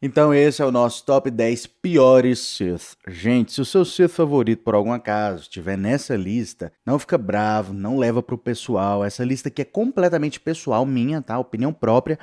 Então esse é o nosso top 10 piores Sith. Gente, se o seu Sith favorito por algum acaso estiver nessa lista, não fica bravo, não leva pro pessoal. Essa lista aqui é completamente pessoal, minha, tá? Opinião própria.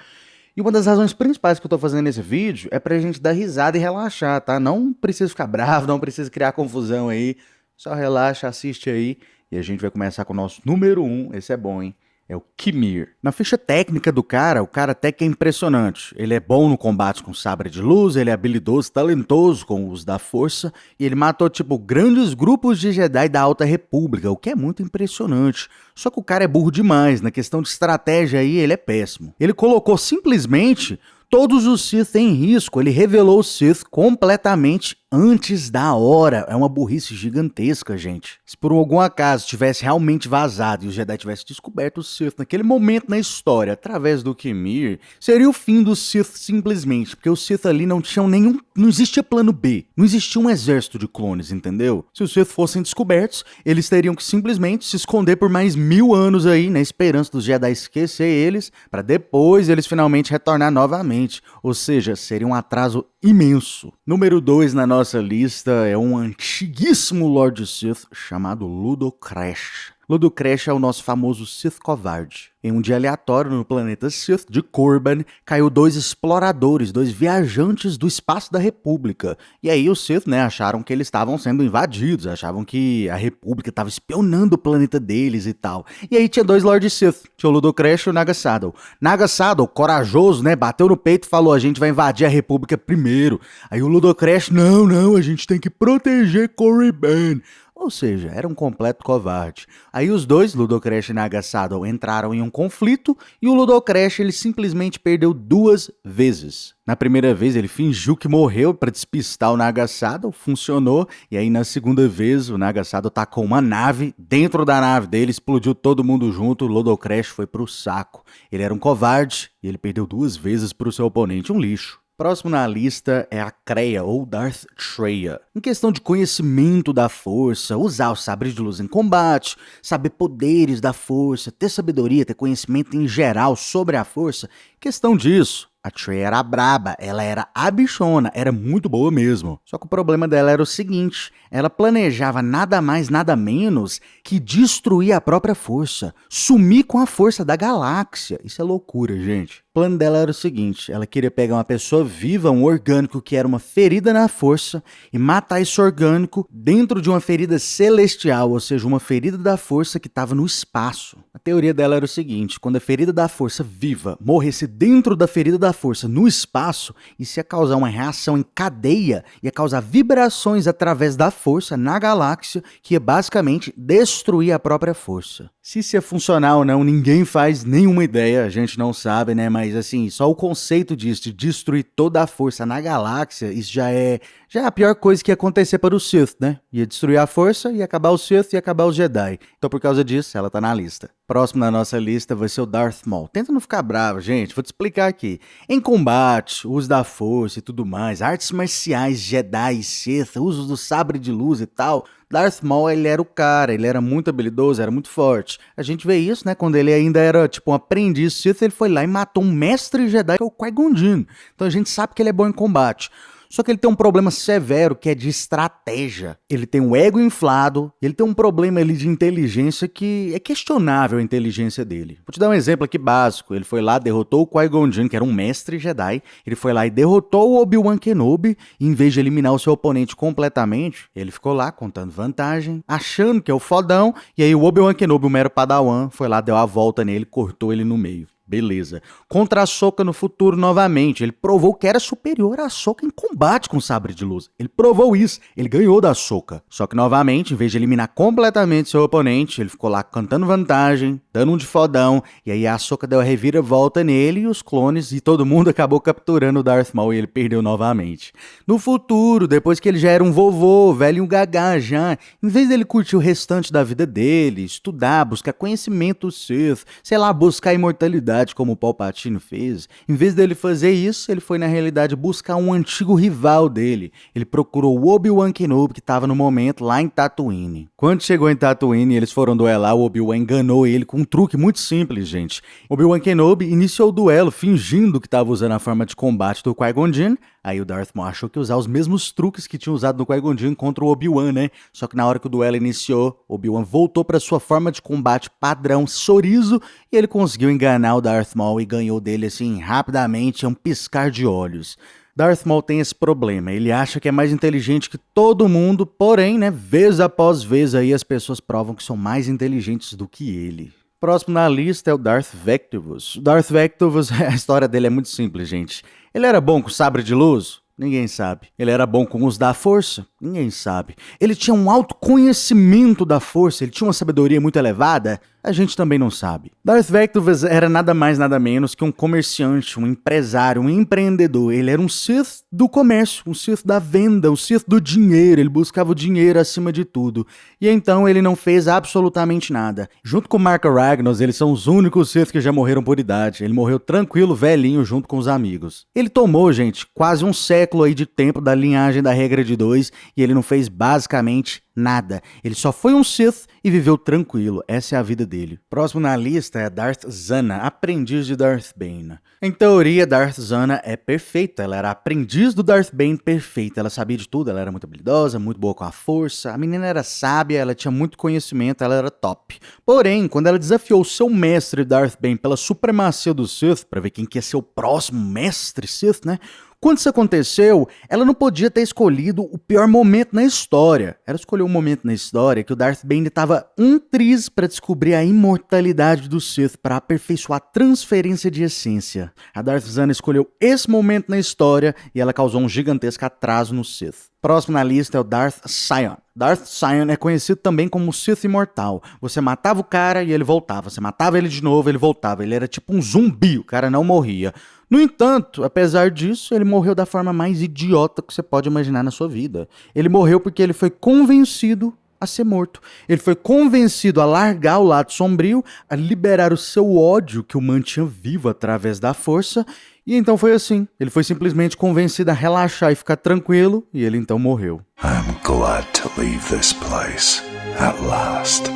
E uma das razões principais que eu tô fazendo esse vídeo é pra gente dar risada e relaxar, tá? Não precisa ficar bravo, não precisa criar confusão aí. Só relaxa, assiste aí. E a gente vai começar com o nosso número 1. Esse é bom, hein? É o Kimir. Na ficha técnica do cara, o cara até que é impressionante. Ele é bom no combate com sabre de luz, ele é habilidoso, talentoso com o uso da força, e ele matou, tipo, grandes grupos de Jedi da Alta República, o que é muito impressionante. Só que o cara é burro demais, na questão de estratégia aí ele é péssimo. Ele colocou simplesmente todos os Sith em risco, ele revelou o Sith completamente antes da hora. É uma burrice gigantesca, gente. Se por algum acaso tivesse realmente vazado e os Jedi tivessem descoberto o Sith naquele momento na história, através do Kimir, seria o fim do Sith simplesmente, porque os Sith ali não tinham nenhum... não existia plano B, não existia um exército de clones, entendeu? Se os Sith fossem descobertos, eles teriam que simplesmente se esconder por mais 1000 anos aí, na esperança dos Jedi esquecer eles, para depois eles finalmente retornar novamente. Ou seja, seria um atraso imenso. Número 2 na nossa lista é um antiguíssimo Lord Sith chamado Ludo Crash. Ludo Crash é o nosso famoso Sith covarde. Em um dia aleatório no planeta Sith de Korban, caiu 2 exploradores, 2 viajantes do espaço da República. E aí os Sith, acharam que eles estavam sendo invadidos, achavam que a República estava espionando o planeta deles e tal. E aí tinha 2 Lord Sith, tinha o Ludo Crash e o Naga Saddle. Naga Saddle, corajoso, bateu no peito e falou: a gente vai invadir a República primeiro. Aí o Ludo Crash: não, a gente tem que proteger Korriban. Ou seja, era um completo covarde. Aí os dois, Ludo Crash e Naga Saddle, entraram em um conflito e o Ludo Crash ele simplesmente perdeu 2 vezes. Na primeira vez ele fingiu que morreu para despistar o Naga Saddle, funcionou, e aí na segunda vez o Naga Saddle tacou uma nave, dentro da nave dele explodiu todo mundo junto, o Ludo Crash foi pro saco. Ele era um covarde e ele perdeu 2 vezes pro seu oponente, um lixo. Próximo na lista é a Kreia, ou Darth Traya. Em questão de conhecimento da força, usar o sabre de luz em combate, saber poderes da força, ter sabedoria, ter conhecimento em geral sobre a força, questão disso. A Traya era braba, ela era a bichona, era muito boa mesmo. Só que o problema dela era o seguinte, ela planejava nada mais, nada menos que destruir a própria força, sumir com a força da galáxia. Isso é loucura, gente. O plano dela era o seguinte, ela queria pegar uma pessoa viva, um orgânico que era uma ferida na força, e matar esse orgânico dentro de uma ferida celestial, ou seja, uma ferida da força que estava no espaço. A teoria dela era o seguinte, quando a ferida da força viva morresse dentro da ferida da força no espaço, isso ia causar uma reação em cadeia, ia causar vibrações através da força na galáxia, que ia basicamente destruir a própria força. Se isso ia funcionar ou não, ninguém faz nenhuma ideia, a gente não sabe, mas assim, só o conceito disso, de destruir toda a força na galáxia, isso já é a pior coisa que ia acontecer para o Sith, Ia destruir a força, ia acabar o Sith e acabar os Jedi. Então por causa disso, ela tá na lista. Próximo na nossa lista vai ser o Darth Maul. Tenta não ficar bravo, gente, vou te explicar aqui. Em combate, uso da força e tudo mais, artes marciais, Jedi e Sith, uso do sabre de luz e tal, Darth Maul, ele era o cara, ele era muito habilidoso, era muito forte. A gente vê isso, quando ele ainda era, um aprendiz Sith, ele foi lá e matou um mestre Jedi, que é o Qui-Gon Jinn. Então a gente sabe que ele é bom em combate. Só que ele tem um problema severo, que é de estratégia. Ele tem um ego inflado, ele tem um problema ali de inteligência que é questionável a inteligência dele. Vou te dar um exemplo aqui básico. Ele foi lá, derrotou o Qui-Gon Jinn, que era um mestre Jedi. Ele foi lá e derrotou o Obi-Wan Kenobi. E em vez de eliminar o seu oponente completamente, ele ficou lá contando vantagem, achando que é o fodão. E aí o Obi-Wan Kenobi, o mero padawan, foi lá, deu a volta nele, cortou ele no meio. Beleza. Contra a Ahsoka no futuro novamente. Ele provou que era superior à Ahsoka em combate com sabre de luz. Ele provou isso. Ele ganhou da Ahsoka. Só que novamente, em vez de eliminar completamente seu oponente, ele ficou lá cantando vantagem, dando um de fodão. E aí a Ahsoka deu a reviravolta nele e os clones e todo mundo acabou capturando o Darth Maul e ele perdeu novamente. No futuro, depois que ele já era um vovô, velho e um gagá já, em vez dele curtir o restante da vida dele, estudar, buscar conhecimento Sith, sei lá, buscar imortalidade, realidade, como o Palpatine fez, em vez dele fazer isso, ele foi na realidade buscar um antigo rival dele. Ele procurou o Obi-Wan Kenobi, que estava no momento lá em Tatooine. Quando chegou em Tatooine e eles foram duelar, o Obi-Wan enganou ele com um truque muito simples, gente. Obi-Wan Kenobi iniciou o duelo fingindo que estava usando a forma de combate do Qui-Gon Jinn. Aí o Darth Maul achou que ia usar os mesmos truques que tinha usado no Qui-Gon Jinn contra o Obi-Wan, né? Só que na hora que o duelo iniciou, Obi-Wan voltou para sua forma de combate padrão Sorizo e ele conseguiu enganar o Darth Maul e ganhou dele assim rapidamente, um piscar de olhos. Darth Maul tem esse problema, ele acha que é mais inteligente que todo mundo, porém, né, vez após vez aí as pessoas provam que são mais inteligentes do que ele. Próximo na lista é o Darth Vectivus. O Darth Vectivus, a história dele é muito simples, gente. Ele era bom com sabre de luz? Ninguém sabe. Ele era bom com o uso da força? Ninguém sabe. Ele tinha um alto conhecimento da força? Ele tinha uma sabedoria muito elevada? A gente também não sabe. Darth Vectivus era nada mais nada menos que um comerciante, um empresário, um empreendedor. Ele era um Sith do comércio, um Sith da venda, um Sith do dinheiro. Ele buscava o dinheiro acima de tudo. E então ele não fez absolutamente nada. Junto com Marka Ragnos, eles são os únicos Sith que já morreram por idade. Ele morreu tranquilo, velhinho, junto com os amigos. Ele tomou, gente, quase um século aí de tempo da linhagem da regra de 2 e ele não fez basicamente nada. Ele só foi um Sith e viveu tranquilo. Essa é a vida dele. Próximo na lista é Darth Zana, aprendiz de Darth Bane. Em teoria, Darth Zana é perfeita. Ela era aprendiz do Darth Bane perfeita. Ela sabia de tudo, ela era muito habilidosa, muito boa com a força. A menina era sábia, ela tinha muito conhecimento, ela era top. Porém, quando ela desafiou seu mestre Darth Bane pela supremacia do Sith, pra ver quem que ia ser o próximo mestre Sith, né? Quando isso aconteceu, ela não podia ter escolhido o pior momento na história. Ela escolheu um momento na história que o Darth Bane estava um triz para descobrir a imortalidade do Sith, para aperfeiçoar a transferência de essência. A Darth Zana escolheu esse momento na história e ela causou um gigantesco atraso no Sith. Próximo na lista é o Darth Sion. Darth Sion é conhecido também como Sith Imortal. Você matava o cara e ele voltava. Você matava ele de novo, ele voltava. Ele era tipo um zumbi, o cara não morria. No entanto, apesar disso, ele morreu da forma mais idiota que você pode imaginar na sua vida. Ele morreu porque ele foi convencido a ser morto. Ele foi convencido a largar o lado sombrio, a liberar o seu ódio que o mantinha vivo através da força, e então foi assim. Ele foi simplesmente convencido a relaxar e ficar tranquilo, e ele então morreu. I'm glad to leave this place at last.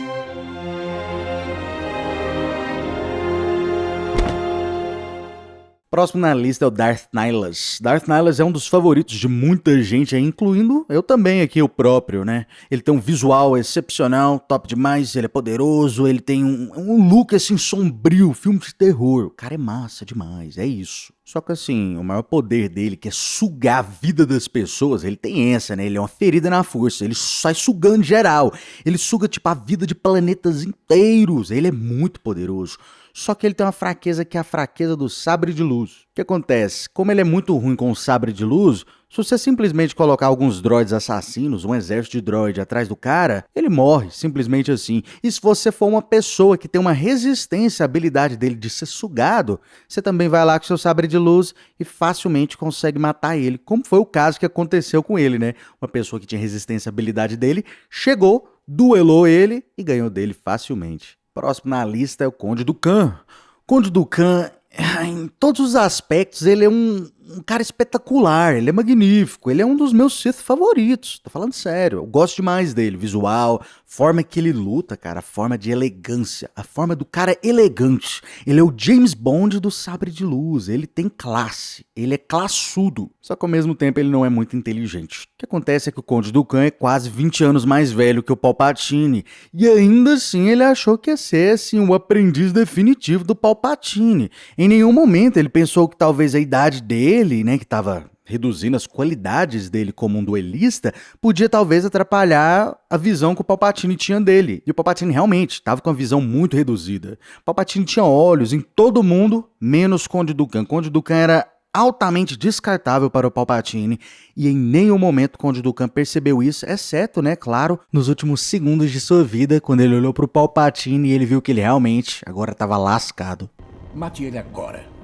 Próximo na lista é o Darth Nihilus. Darth Nihilus é um dos favoritos de muita gente, incluindo eu também aqui, o próprio, né? Ele tem um visual excepcional, top demais, ele é poderoso, ele tem um look assim sombrio, filme de terror. O cara é massa demais, é isso. Só que assim, o maior poder dele, que é sugar a vida das pessoas, ele tem essa, né? Ele é uma ferida na força, ele sai sugando geral. Ele suga tipo a vida de planetas inteiros, ele é muito poderoso. Só que ele tem uma fraqueza que é a fraqueza do sabre de luz. O que acontece? Como ele é muito ruim com o sabre de luz, se você simplesmente colocar alguns droids assassinos, um exército de droid atrás do cara, ele morre, simplesmente assim. E se você for uma pessoa que tem uma resistência à habilidade dele de ser sugado, você também vai lá com seu sabre de luz e facilmente consegue matar ele, como foi o caso que aconteceu com ele, né? Uma pessoa que tinha resistência à habilidade dele, chegou, duelou ele e ganhou dele facilmente. Próximo na lista é o Conde Dooku. Conde Dooku, em todos os aspectos, ele é um cara espetacular, ele é magnífico, ele é um dos meus Sith favoritos, tô falando sério, eu gosto demais dele, visual, forma que ele luta, cara, a forma de elegância, a forma do cara elegante. Ele é o James Bond do sabre de luz, ele tem classe, ele é classudo, só que ao mesmo tempo ele não é muito inteligente. O que acontece é que o Conde Dooku é quase 20 anos mais velho que o Palpatine, e ainda assim ele achou que ia ser assim, o aprendiz definitivo do Palpatine. Em nenhum momento ele pensou que talvez a idade dele, né, que estava reduzindo as qualidades dele como um duelista, podia talvez atrapalhar a visão que o Palpatine tinha dele. E o Palpatine realmente estava com uma visão muito reduzida. O Palpatine tinha olhos em todo mundo, menos Conde Dooku. Conde Dooku era altamente descartável para o Palpatine, e em nenhum momento Conde Dooku percebeu isso, exceto, né, claro, nos últimos segundos de sua vida, quando ele olhou para o Palpatine e ele viu que ele realmente agora estava lascado. Mate ele agora.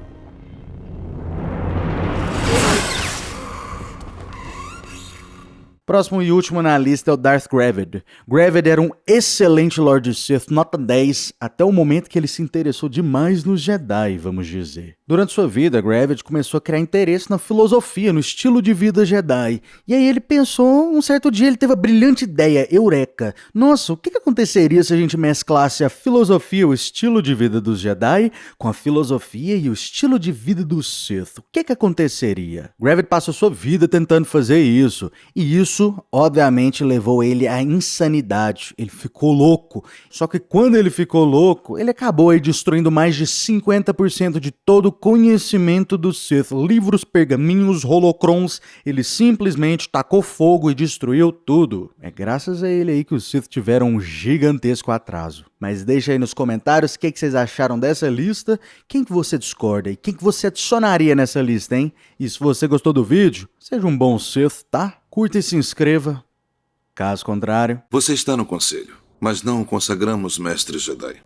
Próximo e último na lista é o Darth Gravid. Gravid era um excelente Lord Sith, nota 10, até o momento que ele se interessou demais nos Jedi, vamos dizer. Durante sua vida, Gravid começou a criar interesse na filosofia, no estilo de vida Jedi. E aí ele pensou, um certo dia ele teve a brilhante ideia, eureka. Nossa, o que aconteceria se a gente mesclasse a filosofia, o estilo de vida dos Jedi, com a filosofia e o estilo de vida dos Sith? O que aconteceria? Gravid passou sua vida tentando fazer isso. E isso, obviamente, levou ele à insanidade. Ele ficou louco. Só que quando ele ficou louco, ele acabou aí destruindo mais de 50% de todo o conhecimento do Sith. Livros, pergaminhos, holocrons. Ele simplesmente tacou fogo e destruiu tudo. É graças a ele aí que os Sith tiveram um gigantesco atraso. Mas deixa aí nos comentários o que vocês acharam dessa lista, quem que você discorda e quem que você adicionaria nessa lista, hein? E se você gostou do vídeo, seja um bom Sith, tá? Curta e se inscreva. Caso contrário... Você está no conselho, mas não o consagramos mestre Jedi.